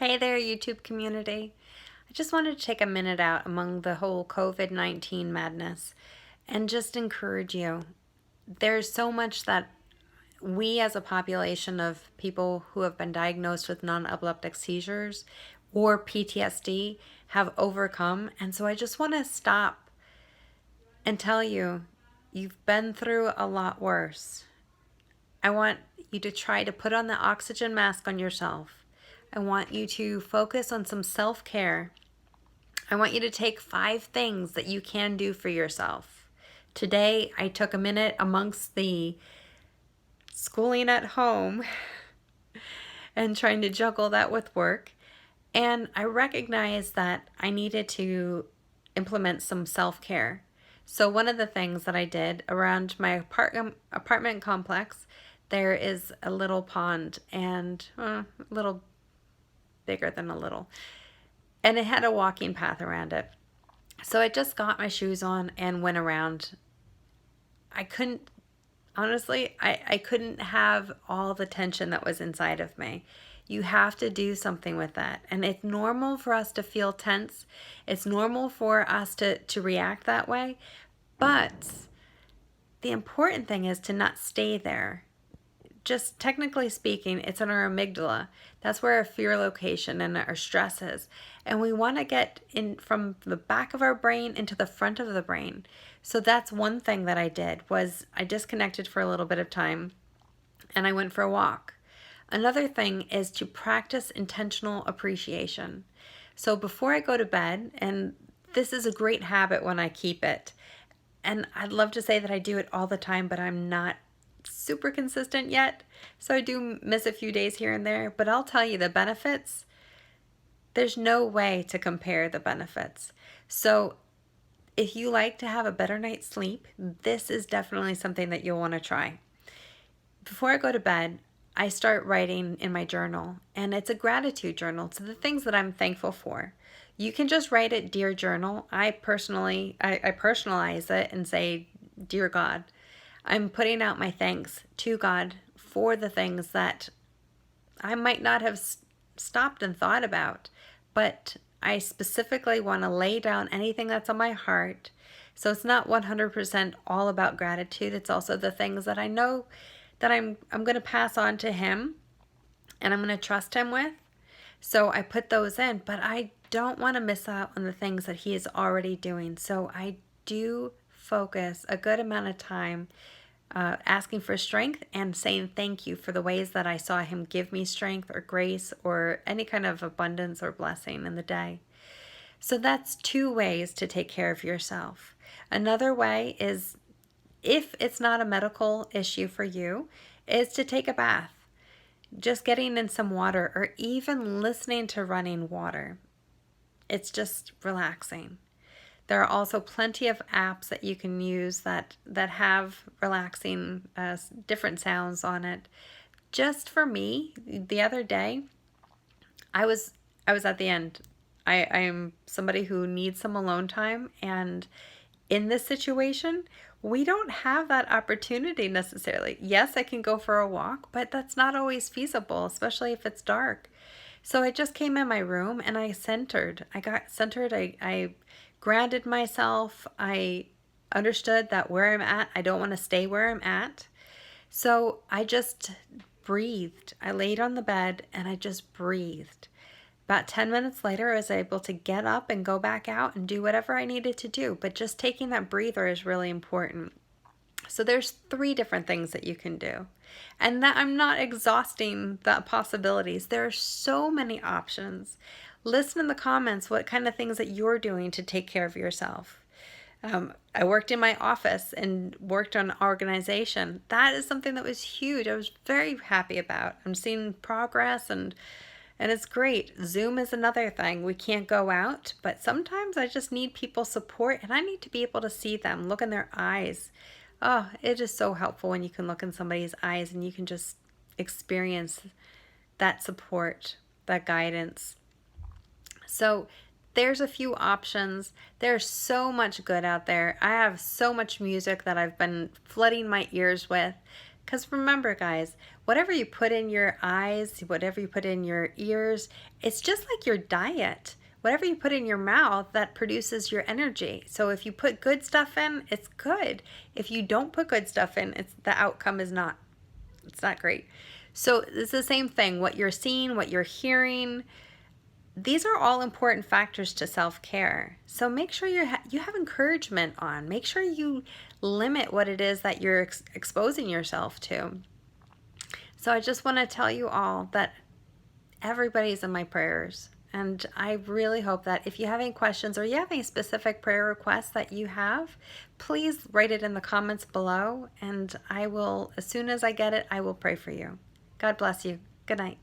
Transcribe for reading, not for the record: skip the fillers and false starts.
Hey there, YouTube community. I just wanted to take a minute out among the whole COVID-19 madness and just encourage you. There's so much that we as a population of people who have been diagnosed with non-epileptic seizures or PTSD have overcome. And so I just want to stop and tell you, you've been through a lot worse. I want you to try to put on the oxygen mask on yourself. I want you to focus on some self-care. I want you to take 5 things that you can do for yourself. Today, I took a minute amongst the schooling at home and trying to juggle that with work. And I recognized that I needed to implement some self-care. So one of the things that I did around my apartment complex, there is a little pond and a little bigger than a little. And it had a walking path around it. So I just got my shoes on and went around. I couldn't, honestly, I couldn't have all the tension that was inside of me. You have to do something with that. And it's normal for us to feel tense. It's normal for us to react that way. But the important thing is to not stay there. Just technically speaking, it's in our amygdala. That's where our fear location and our stress is. And we want to get in from the back of our brain into the front of the brain. So that's one thing that I did was I disconnected for a little bit of time and I went for a walk. Another thing is to practice intentional appreciation. So before I go to bed, and this is a great habit when I keep it, and I'd love to say that I do it all the time, but I'm not super consistent yet. So I do miss a few days here and there, but I'll tell you the benefits, there's no way to compare the benefits. So if you like to have a better night's sleep, this is definitely something that you'll want to try. Before I go to bed, I start writing in my journal, and it's a gratitude journal. So the things that I'm thankful for. You can just write it, Dear Journal. I personalize it and say, Dear God. I'm putting out my thanks to God for the things that I might not have stopped and thought about, but I specifically want to lay down anything that's on my heart. So it's not 100% all about gratitude. It's also the things that I know that I'm going to pass on to Him and I'm going to trust Him with. So I put those in, but I don't want to miss out on the things that He is already doing. So I do focus a good amount of time asking for strength and saying thank you for the ways that I saw Him give me strength or grace or any kind of abundance or blessing in the day. So that's 2 ways to take care of yourself. Another way is, if it's not a medical issue for you, is to take a bath. Just getting in some water or even listening to running water. It's just relaxing. There are also plenty of apps that you can use that have relaxing different sounds on it. Just for me, the other day, I was at the end. I am somebody who needs some alone time, and in this situation, we don't have that opportunity necessarily. Yes, I can go for a walk, but that's not always feasible, especially if it's dark. So I just came in my room and I centered. I got centered. I grounded myself. I understood that where I'm at, I don't want to stay where I'm at. So I just breathed. I laid on the bed and I just breathed. About 10 minutes later, I was able to get up and go back out and do whatever I needed to do. But just taking that breather is really important. So there's 3 different things that you can do. And that I'm not exhausting the possibilities. There are so many options. Listen in the comments what kind of things that you're doing to take care of yourself. I worked in my office and worked on organization. That is something that was huge. I was very happy about. I'm seeing progress and it's great. Zoom is another thing. We can't go out, but sometimes I just need people's support and I need to be able to see them, look in their eyes. Oh, it is so helpful when you can look in somebody's eyes and you can just experience that support, that guidance. So there's a few options. There's so much good out there. I have so much music that I've been flooding my ears with. Because remember, guys, whatever you put in your eyes, whatever you put in your ears, it's just like your diet. Whatever you put in your mouth, that produces your energy. So if you put good stuff in, it's good. If you don't put good stuff in, the outcome is not. It's not great. So it's the same thing. What you're seeing, what you're hearing, these are all important factors to self-care. So make sure you have encouragement on. Make sure you limit what it is that you're exposing yourself to. So I just want to tell you all that everybody's in my prayers. And I really hope that if you have any questions or you have any specific prayer requests that you have, please write it in the comments below. And I will, as soon as I get it, I will pray for you. God bless you. Good night.